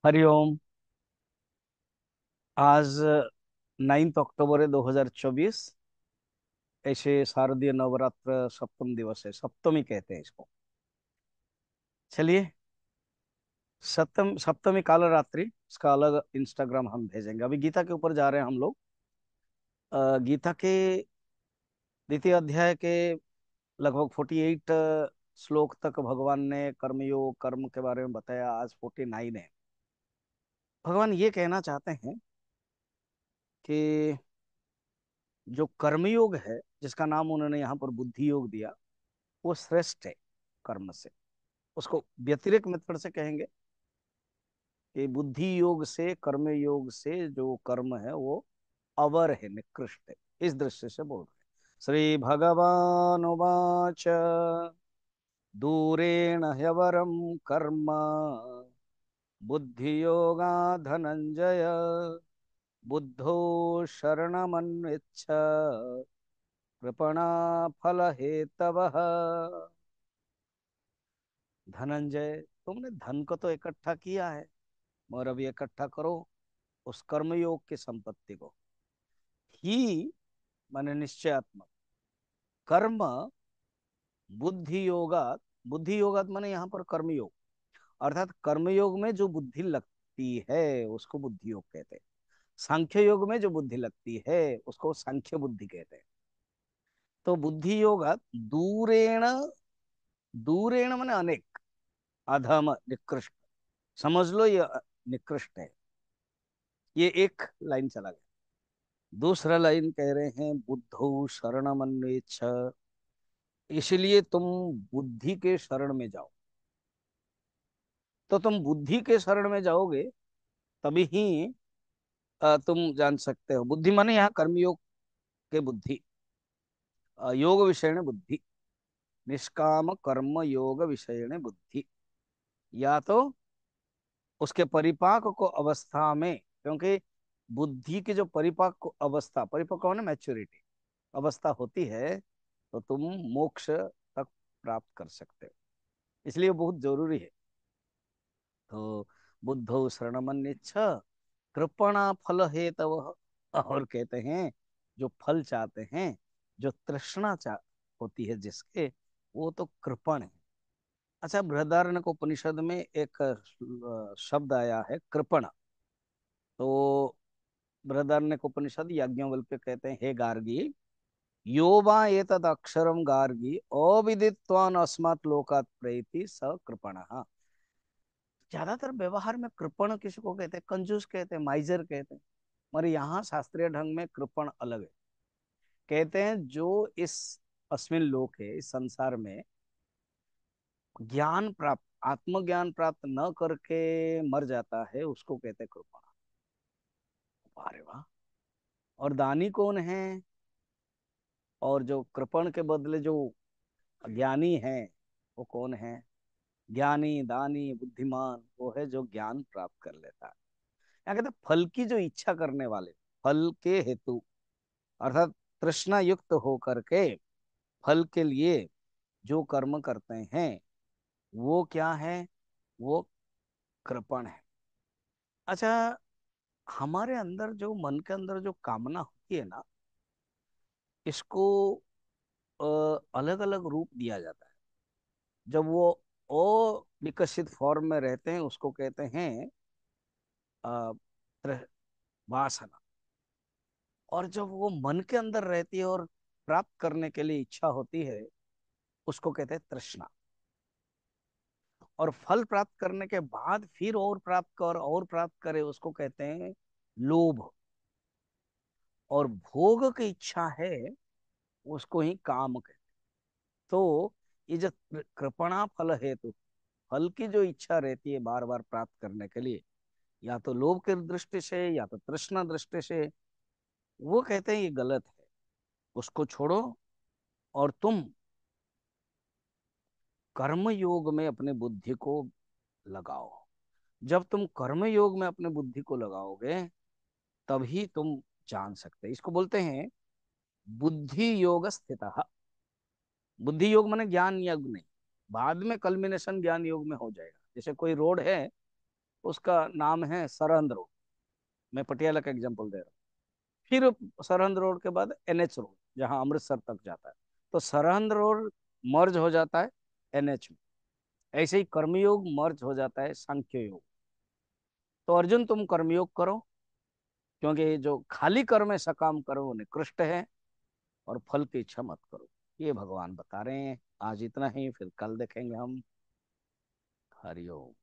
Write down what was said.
हरिओम। आज 9 अक्टूबर है 2024। ऐसे शारदीय नवरात्र सप्तम दिवस है, सप्तमी कहते हैं इसको। चलिए, सप्तमी काल रात्रि, इसका अलग इंस्टाग्राम हम भेजेंगे। अभी गीता के ऊपर जा रहे हैं हम लोग। गीता के द्वितीय अध्याय के लगभग 48 श्लोक तक भगवान ने कर्मयोग कर्म के बारे में बताया। आज 49 है। भगवान ये कहना चाहते हैं कि जो कर्मयोग है, जिसका नाम उन्होंने यहाँ पर बुद्धि योग दिया, वो श्रेष्ठ है कर्म से। उसको व्यतिरिक्त मेथड से कहेंगे कि बुद्धि योग से कर्म योग से जो कर्म है वो अवर है, निकृष्ट है। इस दृष्टि से बोल रहे हैं। श्री भगवान उवाच दूरेण ह्यवरम कर्म बुद्धि योगा धनंजय बुद्धो शरणमन्विच्छ कृपणा फल हेतवः। धनंजय, तुमने धन को तो इकट्ठा किया है, मगर अभी इकट्ठा करो उस कर्मयोग की संपत्ति को। ही माने निश्चयात्मक कर्म, बुद्धि योगात। बुद्धि योगात माने यहाँ पर कर्मयोग, अर्थात कर्मयोग में जो बुद्धि लगती है उसको बुद्धि योग कहते हैं। सांख्य योग में जो बुद्धि लगती है उसको सांख्य बुद्धि कहते हैं। तो बुद्धि योगात दूरेण, दूरेण माने अनेक, अधम, निकृष्ट। समझ लो ये निकृष्ट है। ये एक लाइन चला गया। दूसरा लाइन कह रहे हैं बुद्धौ शरणमन्वेच्छ, इसलिए तुम बुद्धि के शरण में जाओ। तो तुम बुद्धि के शरण में जाओगे तभी ही तुम जान सकते हो। बुद्धि माने यहाँ कर्मयोग के बुद्धि, योग विषयण बुद्धि, निष्काम कर्म योग विषयण बुद्धि। या तो उसके परिपाक को अवस्था में, क्योंकि बुद्धि की जो परिपक्व अवस्था, परिपक्व होने मैच्योरिटी अवस्था होती है, तो तुम मोक्ष तक प्राप्त कर सकते हो। इसलिए बहुत जरूरी है। तो बुद्धो शरणमन्यच्छ कृपणा फल हेतव। और कहते हैं जो फल चाहते हैं, जो तृष्णा चाह होती है जिसके, वो तो कृपण है। अच्छा, बृहदारण्यक उपनिषद में एक शब्द आया है कृपण। तो बृहदारण्यक उपनिषद याज्ञवल्क्य कहते हैं, हे गार्गी, यो वा एतद अक्षरम गार्गी अविदित्वान अस्मात् लोकात् प्रैति स कृपणः। ज्यादातर व्यवहार में कृपण किसको कहते हैं? कंजूस कहते हैं, माइजर कहते हैं। मगर यहाँ शास्त्रीय ढंग में कृपण अलग है। कहते हैं जो इस अस्मिन लोक है, इस संसार में ज्ञान प्राप्त, आत्मज्ञान प्राप्त न करके मर जाता है, उसको कहते हैं कृपण। अरे वाह! और दानी कौन है? और जो कृपण के बदले जो ज्ञानी है, वो कौन है? ज्ञानी, दानी, बुद्धिमान वो है जो ज्ञान प्राप्त कर लेता है। यहाँ कहते हैं फल की जो इच्छा करने वाले, फल के हेतु, अर्थात तृष्णा युक्त होकर के फल के लिए जो कर्म करते हैं, वो क्या है? वो कृपण है। अच्छा, हमारे अंदर जो मन के अंदर जो कामना होती है ना, इसको अलग अलग रूप दिया जाता है। जब वो अविकसित फॉर्म में रहते हैं उसको कहते हैं अ, वासना। और जब वो मन के अंदर रहती है और प्राप्त करने के लिए इच्छा होती है, उसको कहते हैं तृष्णा। और फल प्राप्त करने के बाद फिर और प्राप्त कर, और प्राप्त करे, उसको कहते हैं लोभ। और भोग की इच्छा है, उसको ही काम कहते हैं। तो ये जो कृपणा फल हेतु, फल की जो इच्छा रहती है बार बार प्राप्त करने के लिए, या तो लोभ की दृष्टि से या तो तृष्णा दृष्टि से, वो कहते हैं ये गलत है। उसको छोड़ो और तुम कर्म योग में अपने बुद्धि को लगाओ। जब तुम कर्म योग में अपने बुद्धि को लगाओगे तभी तुम जान सकते हैं। इसको बोलते हैं बुद्धि योग स्थित। बुद्धि योग माने ज्ञान योग नहीं, बाद में कल्मिनेशन ज्ञान योग में हो जाएगा। जैसे कोई रोड है, उसका नाम है सरहंद रोड। मैं पटियाला का एग्जांपल दे रहा हूँ। फिर सरहंद रोड के बाद एनएच रोड, जहाँ अमृतसर तक जाता है। तो सरहंद रोड मर्ज हो जाता है एनएच में। ऐसे ही कर्मयोग मर्ज हो जाता है सांख्य योग। तो अर्जुन तुम कर्मयोग करो, क्योंकि जो खाली कर्म है सकाम करो वो निकृष्ट है, और फल की इच्छा मत करो। ये भगवान बता रहे हैं। आज इतना ही, फिर कल देखेंगे हम। हरिओम।